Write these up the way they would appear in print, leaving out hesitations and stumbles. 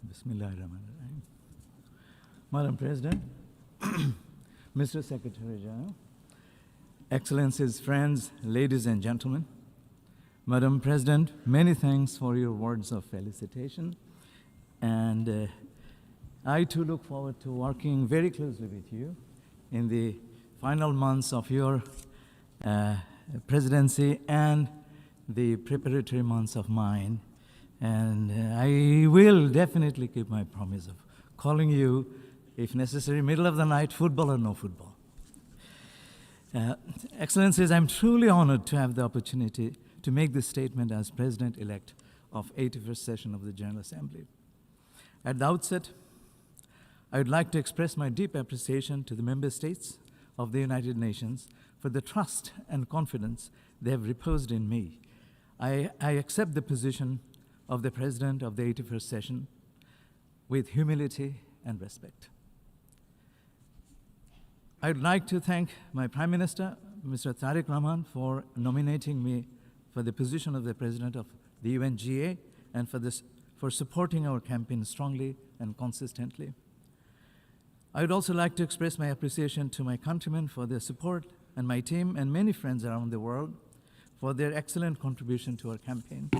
Bismillahirrahmanirrahim. Madam President, Mr. Secretary General, Excellencies, friends, ladies and gentlemen, Madam President, many thanks for your words of felicitation. And I too look forward to working very closely with you in the final months of your presidency and the preparatory months of mine. And I will definitely keep my promise of calling you, if necessary, middle of the night, football or no football. Excellencies, I'm truly honored to have the opportunity to make this statement as President-elect of 81st session of the General Assembly. At the outset, I would like to express my deep appreciation to the member states of the United Nations for the trust and confidence they have reposed in me. I accept the position of the President of the 81st session with humility and respect. I would like to thank my Prime Minister, Mr. Tariq Rahman, for nominating me for the position of the President of the UNGA and for supporting our campaign strongly and consistently. I would also like to express my appreciation to my countrymen for their support and my team and many friends around the world for their excellent contribution to our campaign.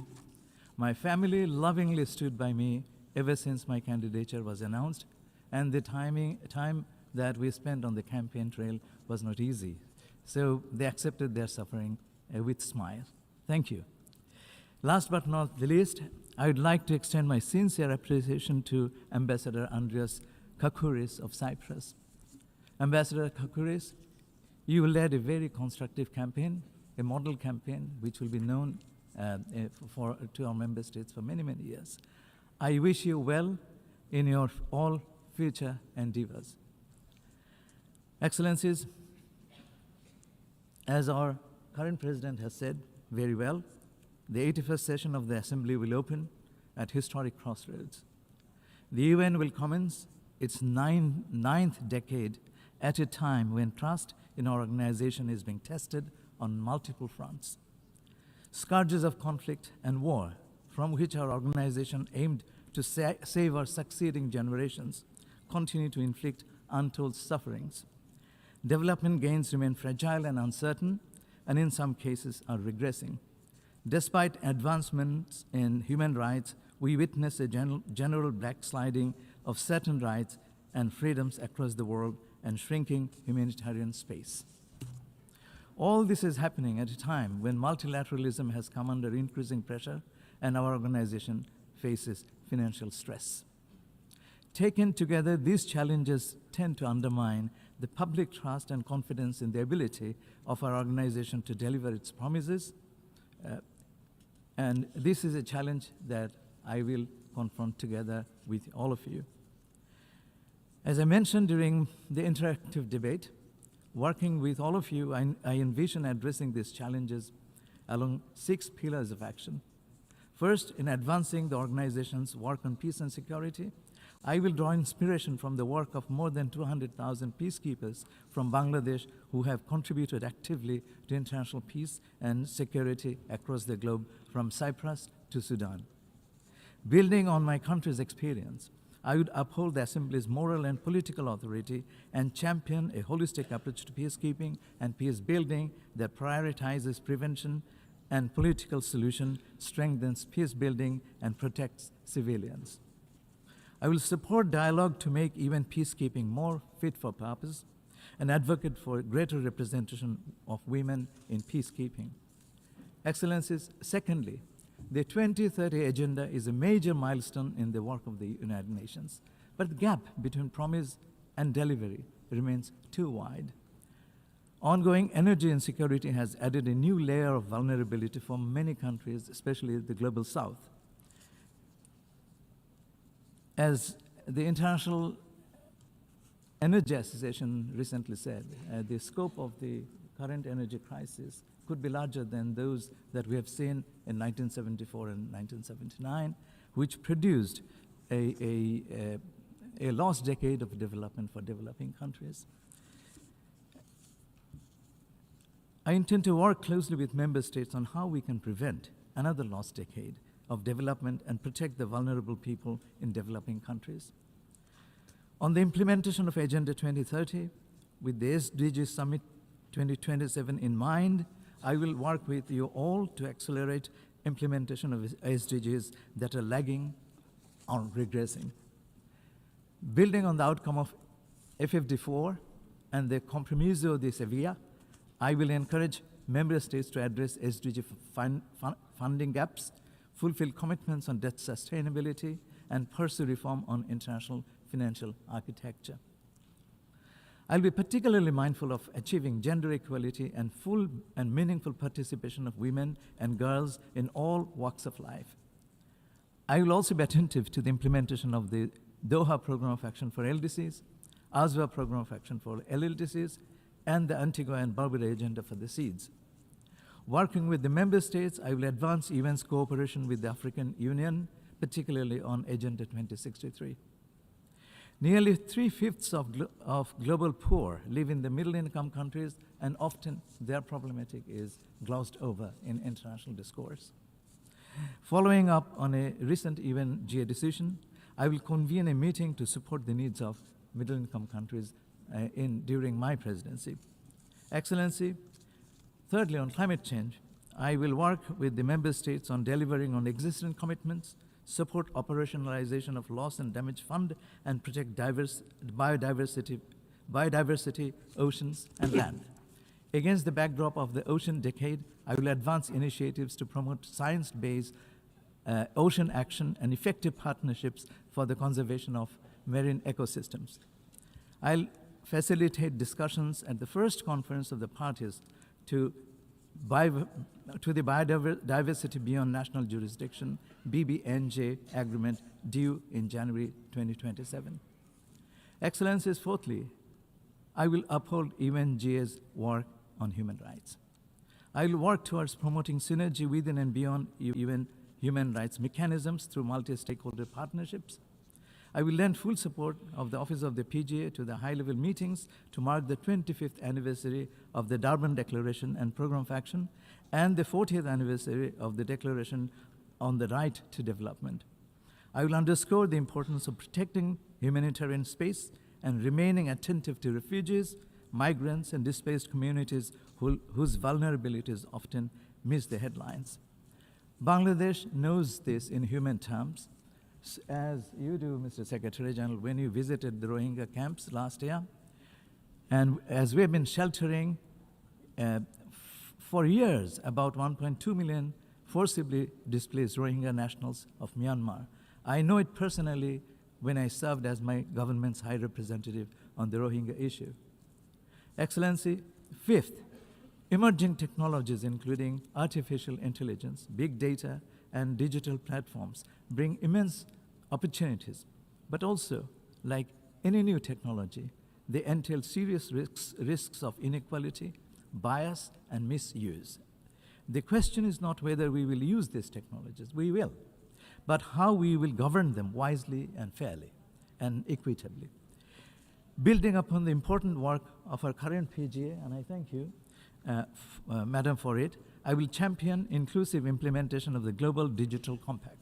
My family lovingly stood by me ever since my candidature was announced, and the time that we spent on the campaign trail was not easy. So they accepted their suffering with smile. Thank you. Last but not the least, I would like to extend my sincere appreciation to Ambassador Andreas Kakouris of Cyprus. Ambassador Kakouris, you led a very constructive campaign, a model campaign, which will be known to our member states for many, many years. I wish you well in your all future endeavors. Excellencies, as our current president has said very well, the 81st session of the Assembly will open at historic crossroads. The UN will commence its ninth decade at a time when trust in our organization is being tested on multiple fronts. Scourges of conflict and war, from which our organization aimed to save our succeeding generations, continue to inflict untold sufferings. Development gains remain fragile and uncertain, and in some cases are regressing. Despite advancements in human rights, we witness a general backsliding of certain rights and freedoms across the world and shrinking humanitarian space. All this is happening at a time when multilateralism has come under increasing pressure and our organization faces financial stress. Taken together, these challenges tend to undermine the public trust and confidence in the ability of our organization to deliver its promises. And this is a challenge that I will confront together with all of you. As I mentioned during the interactive debate, working with all of you, I envision addressing these challenges along 6 pillars of action. First, in advancing the organization's work on peace and security, I will draw inspiration from the work of more than 200,000 peacekeepers from Bangladesh who have contributed actively to international peace and security across the globe, from Cyprus to Sudan. Building on my country's experience, I would uphold the Assembly's moral and political authority and champion a holistic approach to peacekeeping and peace building that prioritizes prevention and political solution, strengthens peace building, and protects civilians. I will support dialogue to make even peacekeeping more fit for purpose and advocate for greater representation of women in peacekeeping. Excellencies, secondly, the 2030 Agenda is a major milestone in the work of the United Nations, but the gap between promise and delivery remains too wide. Ongoing energy insecurity has added a new layer of vulnerability for many countries, especially the Global South. As the International Energy Association recently said, the scope of the current energy crisis could be larger than those that we have seen in 1974 and 1979, which produced a lost decade of development for developing countries. I intend to work closely with member states on how we can prevent another lost decade of development and protect the vulnerable people in developing countries. On the implementation of Agenda 2030, with the SDG Summit 2027 in mind, I will work with you all to accelerate implementation of SDGs that are lagging or regressing. Building on the outcome of FFD4 and the Compromiso de Sevilla, I will encourage member states to address SDG funding gaps, fulfill commitments on debt sustainability, and pursue reform on international financial architecture. I'll be particularly mindful of achieving gender equality and full and meaningful participation of women and girls in all walks of life. I will also be attentive to the implementation of the Doha Program of Action for LDCs, ASWA Program of Action for LLDCs, and the Antigua and Barbuda Agenda for the Seeds. Working with the member states, I will advance UN's cooperation with the African Union, particularly on Agenda 2063. Nearly 3/5 of global poor live in the middle-income countries, and often their problematic is glossed over in international discourse. Following up on a recent UNGA decision, I will convene a meeting to support the needs of middle-income countries during my presidency. Excellency, thirdly, on climate change, I will work with the member states on delivering on existing commitments, support operationalization of loss and damage fund, and protect biodiversity, oceans, and land. Against the backdrop of the ocean decade, I will advance initiatives to promote science-based ocean action and effective partnerships for the conservation of marine ecosystems. I'll facilitate discussions at the first conference of the parties to the Biodiversity Beyond National Jurisdiction, BBNJ agreement due in January 2027. Excellencies, fourthly, I will uphold UNGA's work on human rights. I will work towards promoting synergy within and beyond UN human rights mechanisms through multi-stakeholder partnerships. I will lend full support of the Office of the PGA to the high-level meetings to mark the 25th anniversary of the Durban Declaration and Program of Action and the 40th anniversary of the Declaration on the Right to Development. I will underscore the importance of protecting humanitarian space and remaining attentive to refugees, migrants, and displaced communities whose vulnerabilities often miss the headlines. Bangladesh knows this in human terms, as you do, Mr. Secretary General, when you visited the Rohingya camps last year. And as we have been sheltering for years about 1.2 million forcibly displaced Rohingya nationals of Myanmar. I know it personally when I served as my government's high representative on the Rohingya issue. Excellency, fifth, emerging technologies including artificial intelligence, big data, and digital platforms bring immense opportunities, but also, like any new technology, they entail serious risks of inequality, bias, and misuse. The question is not whether we will use these technologies, we will, but how we will govern them wisely and fairly and equitably. Building upon the important work of our current PGA, and I thank you, Madam, for it, I will champion inclusive implementation of the Global Digital Compact.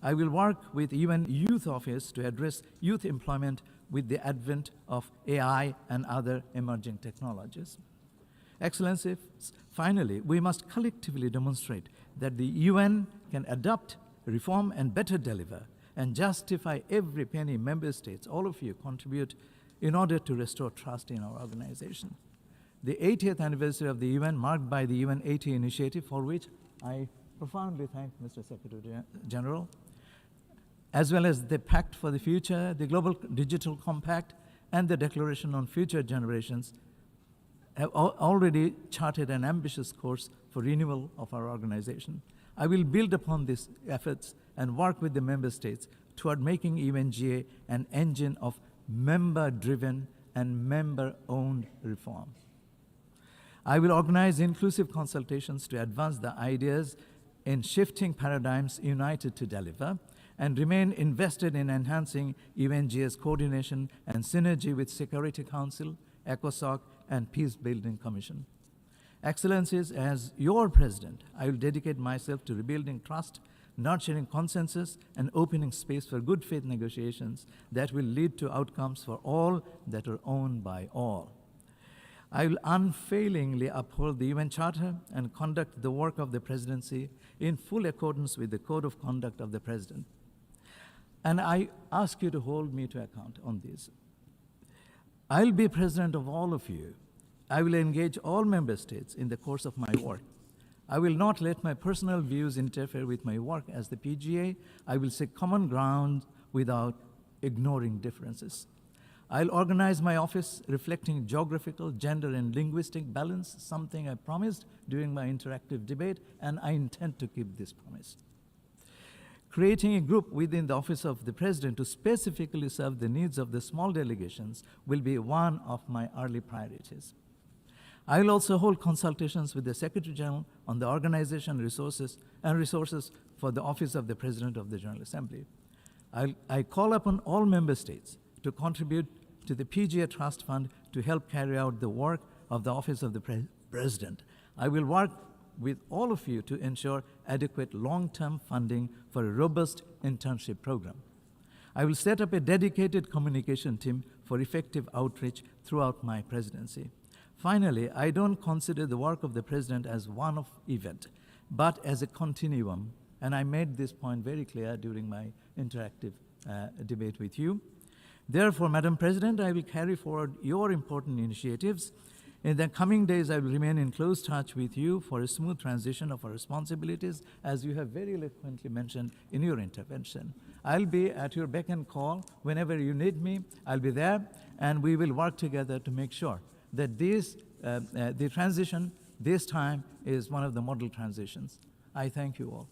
I will work with UN Youth Office to address youth employment with the advent of AI and other emerging technologies. Excellencies, finally, we must collectively demonstrate that the UN can adapt, reform, and better deliver, and justify every penny member states, all of you, contribute in order to restore trust in our organization. The 80th anniversary of the UN, marked by the UN 80 initiative, for which I profoundly thank Mr. Secretary General, as well as the Pact for the Future, the Global Digital Compact, and the Declaration on Future Generations, have already charted an ambitious course for renewal of our organization. I will build upon these efforts and work with the member states toward making UNGA an engine of member-driven and member-owned reform. I will organize inclusive consultations to advance the ideas in shifting paradigms united to deliver, and remain invested in enhancing UNGA's coordination and synergy with Security Council, ECOSOC, and Peace Building Commission. Excellencies, as your president, I will dedicate myself to rebuilding trust nurturing consensus, and opening space for good faith negotiations that will lead to outcomes for all that are owned by all. I will unfailingly uphold the UN Charter and conduct the work of the Presidency in full accordance with the Code of Conduct of the President. And I ask you to hold me to account on this. I'll be president of all of you. I will engage all member states in the course of my work. I will not let my personal views interfere with my work as the PGA. I will seek common ground without ignoring differences. I'll organize my office reflecting geographical, gender, and linguistic balance, something I promised during my interactive debate, and I intend to keep this promise. Creating a group within the Office of the President to specifically serve the needs of the small delegations will be one of my early priorities. I will also hold consultations with the Secretary General on the organization resources for the Office of the President of the General Assembly. I call upon all member states to contribute to the PGA Trust Fund to help carry out the work of the Office of the President. I will work with all of you to ensure adequate long-term funding for a robust internship program. I will set up a dedicated communication team for effective outreach throughout my presidency. Finally, I don't consider the work of the President as one-off event, but as a continuum, and I made this point very clear during my interactive debate with you. Therefore, Madam President, I will carry forward your important initiatives. In the coming days, I will remain in close touch with you for a smooth transition of our responsibilities, as you have very eloquently mentioned in your intervention. I'll be at your beck and call. Whenever you need me, I'll be there, and we will work together to make sure that the transition this time is one of the model transitions. I thank you all.